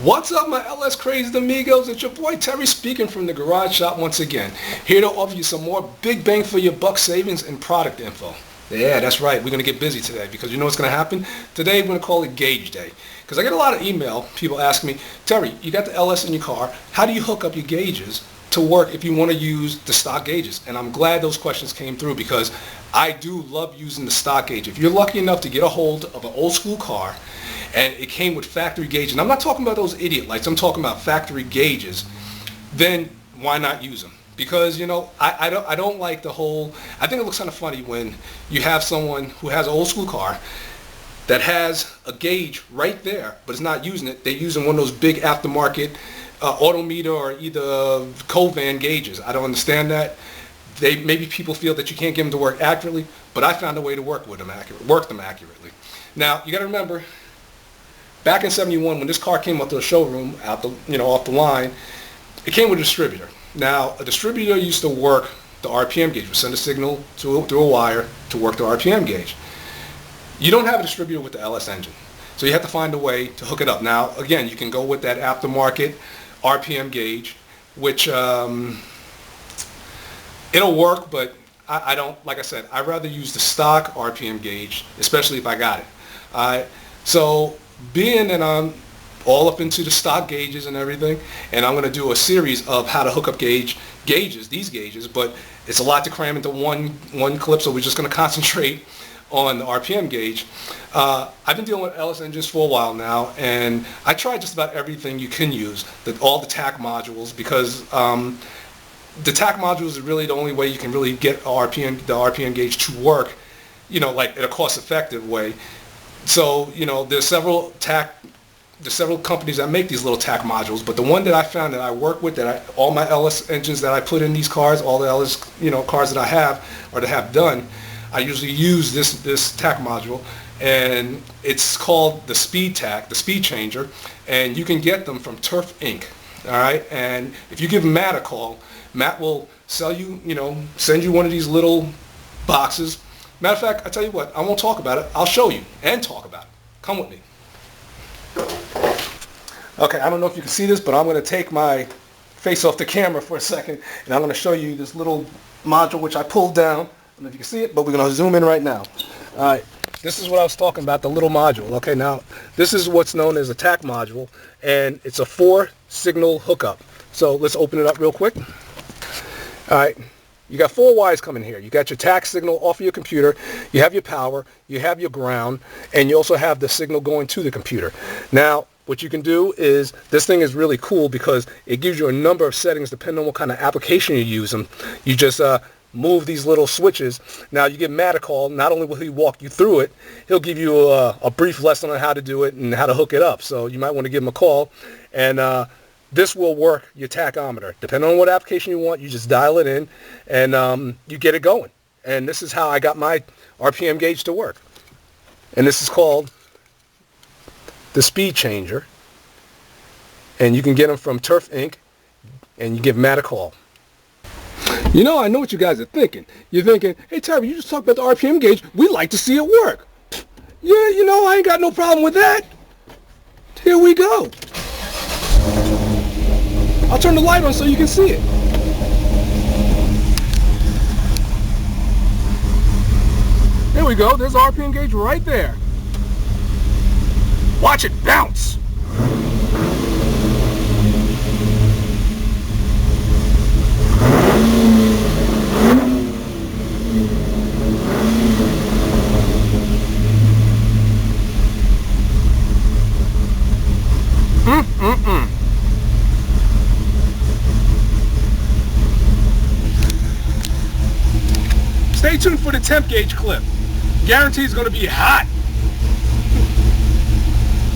What's up, my LS crazy amigos? It's your boy Terry speaking from the garage shop once again, here to offer you some more big bang for your buck savings and product info. Yeah, that's right. We're going to get busy today because you know what's going to happen? Today we're going to call it Gauge Day. Because I get a lot of email, people ask me, Terry, you got the LS in your car. How do you hook up your gauges to work if you want to use the stock gauges? And I'm glad those questions came through because I do love using the stock gauge. If you're lucky enough to get a hold of an old school car and it came with factory gauges, and I'm not talking about those idiot lights, I'm talking about factory gauges, then why not use them? Because, you know, I don't like the whole, I think it looks kind of funny when you have someone who has an old school car that has a gauge right there, but is not using it. They're using one of those big aftermarket odometer or either Covan gauges. I don't understand that. Maybe people feel that you can't get them to work accurately, but I found a way to work them accurately. Now, you got to remember, back in '71, when this car came up to the showroom, off the line, it came with a distributor. Now, a distributor used to work the RPM gauge, would send a signal through a wire to work the RPM gauge. You don't have a distributor with the LS engine, so you have to find a way to hook it up. Now, again, you can go with that aftermarket RPM gauge, which it'll work, but I don't, like I said, I'd rather use the stock RPM gauge, especially if I got it. So being that I'm all up into the stock gauges and everything, and I'm going to do a series of how to hook up these gauges, but it's a lot to cram into one clip, so we're just going to concentrate on the RPM gauge. I've been dealing with LS engines for a while now, and I tried just about everything you can use, all the TAC modules, because the TAC modules is really the only way you can really get the RPM gauge to work, like in a cost-effective way. So, there's several companies that make these little TAC modules, but the one that I found that I work with, all my LS engines that I put in these cars, all the LS cars that I have or that have done, I usually use this TAC module, and it's called the Speed TAC, the Speed Changer, and you can get them from terf.inc. All right, and if you give Matt a call, Matt will send you one of these little boxes. Matter of fact, I tell you what, I won't talk about it. I'll show you and talk about it. Come with me. Okay, I don't know if you can see this, but I'm going to take my face off the camera for a second, and I'm going to show you this little module which I pulled down. I don't know if you can see it, but we're going to zoom in right now. All right, this is what I was talking about, the little module. Okay, now this is what's known as a TAC module, and it's a 4-signal hookup. So let's open it up real quick. All right. You got 4 wires coming here. You got your TAC signal off of your computer, you have your power, you have your ground, and you also have the signal going to the computer. Now, what you can do is, this thing is really cool because it gives you a number of settings depending on what kind of application you're using. You just move these little switches. Now, you give Matt a call. Not only will he walk you through it, he'll give you a brief lesson on how to do it and how to hook it up. So you might want to give him a call, and this will work your tachometer. Depending on what application you want, you just dial it in and you get it going. And this is how I got my RPM gauge to work. And this is called the Speed Changer. And you can get them from terf.inc, and you give Matt a call. I know what you guys are thinking. You're thinking, hey Terry, you just talked about the RPM gauge. We'd like to see it work. Yeah, I ain't got no problem with that. Here we go. I'll turn the light on so you can see it. There we go. There's the RPM gauge right there. Watch it bounce. Stay tuned for the temp gauge clip. Guarantee it's going to be hot.